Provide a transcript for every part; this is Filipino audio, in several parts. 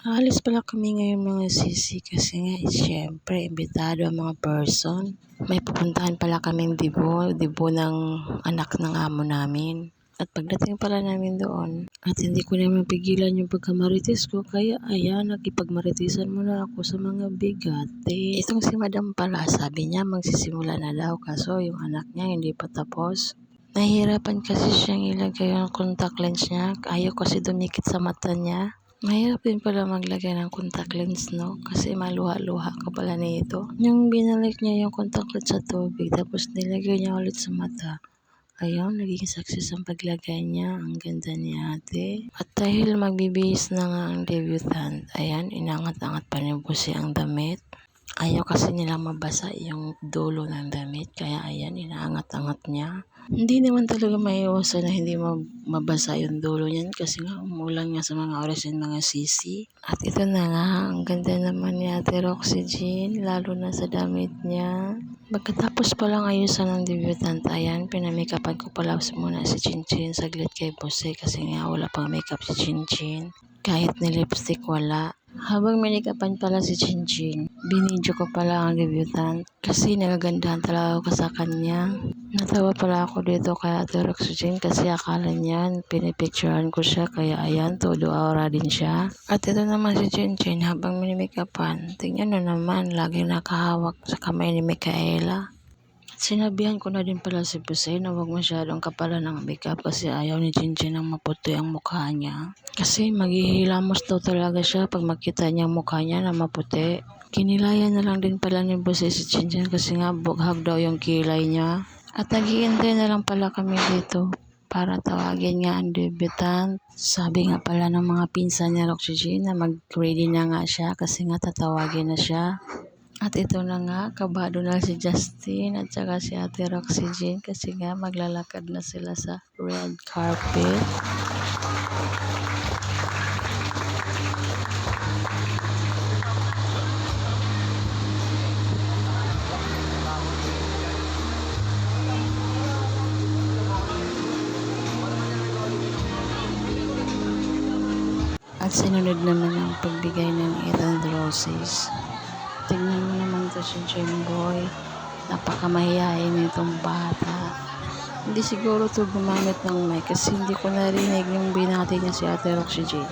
Aalis pala kami ngayon mga sisi kasi nga siyempre imbitado ang mga person. May pupuntahan pala kaming dibo ng anak ng amo namin. At pagdating pala namin doon, at hindi ko na mapigilan yung pagkamarites ko, kaya ayan, nakipagmaritisan muna ako sa mga bigate. Itong si madam pala, sabi niya magsisimula na daw, kaso yung anak niya hindi pa tapos. Nahihirapan kasi siyang ilagay yung contact lens niya, ayaw kasi dumikit sa mata niya. Mahirap din pala maglagay ng contact lens, no? Kasi maluha-luha ka pala nito. Yung binalik niya yung contact lens sa tubig, tapos nilagay niya ulit sa mata. Ayun, naging success ang paglagay niya. Ang ganda ni ate. At dahil magbibihis na nga ang debutant, ayan, inangat-angat pa ni Busi ang damit. Ayaw kasi nilang mabasa yung dulo ng damit, kaya ayan, inaangat-angat niya. Hindi naman talaga maiiwasan na hindi mabasa yung dulo niyan kasi nga umulan nga sa mga oras yung mga sisi. At ito na nga, ang ganda naman ni Ate Roxy Jean, lalo na sa damit niya. Pagkatapos palang ayusan ng debutant, ayan, pinamakapan ko pala muna si Chinchin saglit kay Bose kasi nga wala pang makeup si Chinchin. Kahit ni lipstick wala. Habang minikapan pala si Chinchin, binidyo ko pala ang debutant kasi nagagandahan talaga ako sa kanya. Natawa pala ako dito kay Ate Roxy kasi akala niya pinipicturean ko siya, kaya ayan, todo aura din siya. At ito naman si Chinchin habang minimikapan, tingnan na naman, lagi nakahawak sa kamay ni Micaela. Sinabihan ko na din pala si Pusay na huwag masyadong kapalan ng makeup kasi ayaw ni Chinchin ang maputi ang mukha niya. Kasi maghihilamos daw talaga siya pag makita niya ang mukha niya na maputi. Kinilayan na lang din pala ni Pusay si Chinchin kasi nga bughag daw yung kilay niya. At naghihintay na lang pala kami dito para tawagin nga ang debutant. Sabi nga pala ng mga pinsan niya Roxy Jean na mag-ready na nga siya kasi nga tatawagin na siya. At ito na nga, kabado na si Justin at saka si Ate Roxy Jean kasi nga maglalakad na sila sa red carpet. At sinunod naman ang pagbigay ng 8 roses. Tingnan mo naman to si Jimboy. Napakamahiyain nitong bata. Hindi siguro to gumamit ng mic kasi hindi ko narinig yung binati niya si Ate Roxy Jean.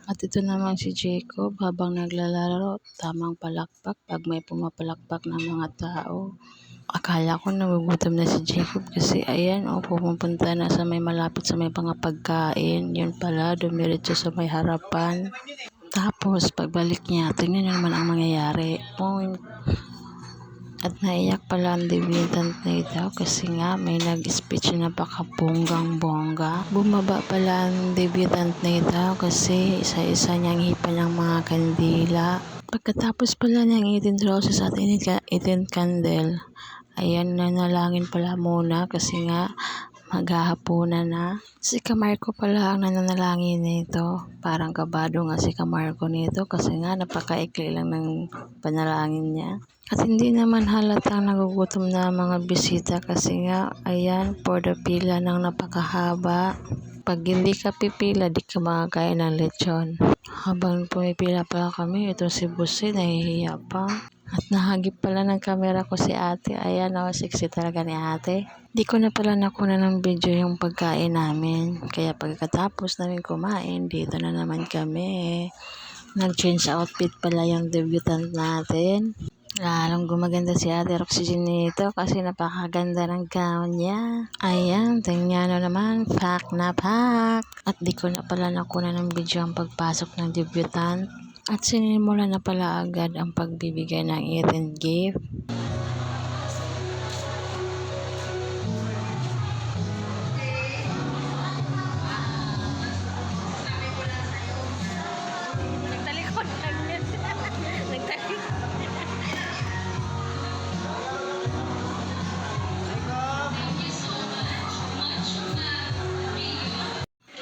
At ito naman si Jacob habang naglalaro, tamang palakpak pag may pumapalakpak ng mga tao. Akala ko nagugutom na si Jacob kasi ayan, pupunta na sa may malapit sa may mga pagkain. Yun pala, dumiretso sa may harapan. Tapos pagbalik niya, tingnan niyo naman ang mangyayari. At naiyak pala ang debutant na ito kasi nga may nag-speech na napakabonggang-bongga. Bumaba pala ang debutant na ito kasi isa-isa niyang hipan ng mga kandila. Pagkatapos pala ng 18 roses at 18 candle, ayan, nanalangin pala muna kasi nga maghahapunan na. Si Camarco pala ang nananalangin nito. Parang kabado nga si Camarco nito kasi nga napakaikli lang ng panalangin niya. At hindi naman halatang nagugutom na mga bisita kasi nga, ayan, for the pila ng napakahaba. Pag hindi ka pipila, di ka makakain ng lechon. Habang pumipila pala kami, ito si Busi, nahihiya pa. At nahagip pala ng kamera ko si ate. Ayan, sexy talaga ni ate. Di ko na pala nakuna ng video yung pagkain namin. Kaya pagkatapos namin kumain, dito na naman kami. Nag-change outfit pala yung debutant natin. Lalong gumaganda si Ate Roxy Jean nito kasi napakaganda ng gown niya. Ayan, tingnan nyo naman, pack na pack. At di ko na pala nakuna ng video ang pagpasok ng debutant. At sinimula na pala agad ang pagbibigay ng eating gift.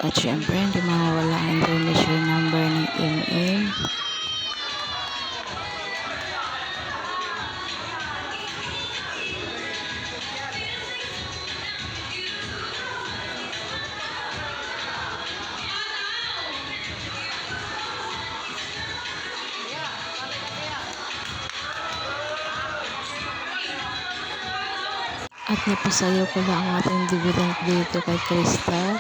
At syempre hindi mawawala ang international number ng MM. At napasayaw ko lang ang ating debutant dito kay Crystal.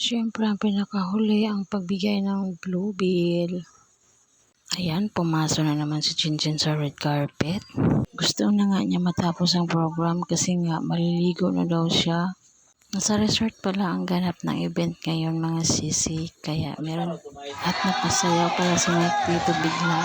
Siyempre, ang pinakahuli ang pagbigay ng blue bill. Ayan, pumasok na naman si Chinchin sa red carpet. Gusto na nga niya matapos ang program kasi nga maliligo na daw siya. Nasa resort pala ang ganap ng event ngayon mga sisi. Kaya meron at napasayaw pala si Mike dito bigla.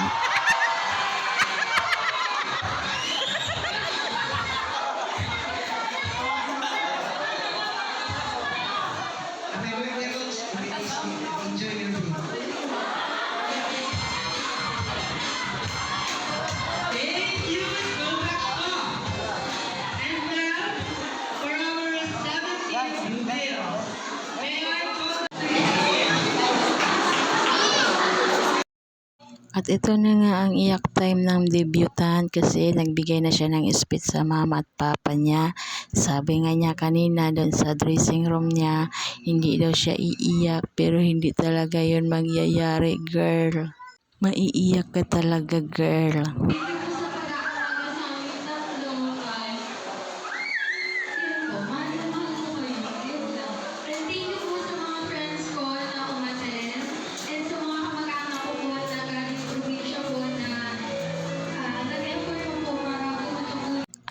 At ito na nga ang iyak time ng debutant kasi nagbigay na siya ng speech sa mama at papa niya. Sabi nga niya kanina doon sa dressing room niya, hindi daw siya iiyak pero hindi talaga yun mangyayari, girl. Maiiyak ka talaga, girl.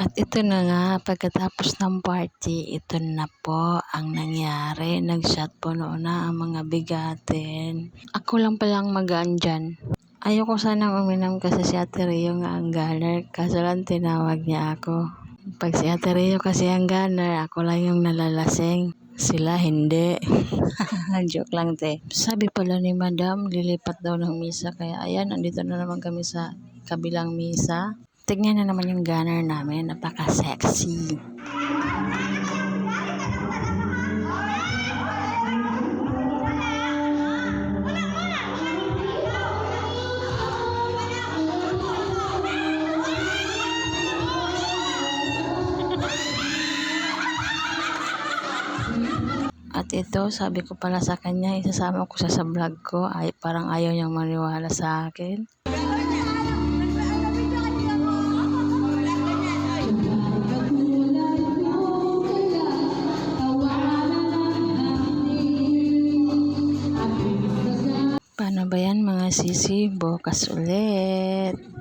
At ito na nga, pagkatapos ng party, ito na po ang nangyari. Nag-shot po noon na ang mga bigatin. Ako lang palang magaan dyan. Ayoko sanang uminom kasi si Ate Rio nga ang gunner. Kaso lang tinawag niya ako. Pag si Ate Rio kasi ang gunner, ako lang yung nalalasing. Sila hindi. Joke lang te. Sabi pala ni Madam, lilipat daw ng misa. Kaya ayan, nandito na naman kami sa kabilang misa. Tignan na naman yung gunner namin, napaka-sexy. At ito, sabi ko pala sa kanya, isasama ko siya sa vlog ko. Ay, parang ayaw niyang maniwala sa akin. Paano ba yan mga sisi? Bukas ulit.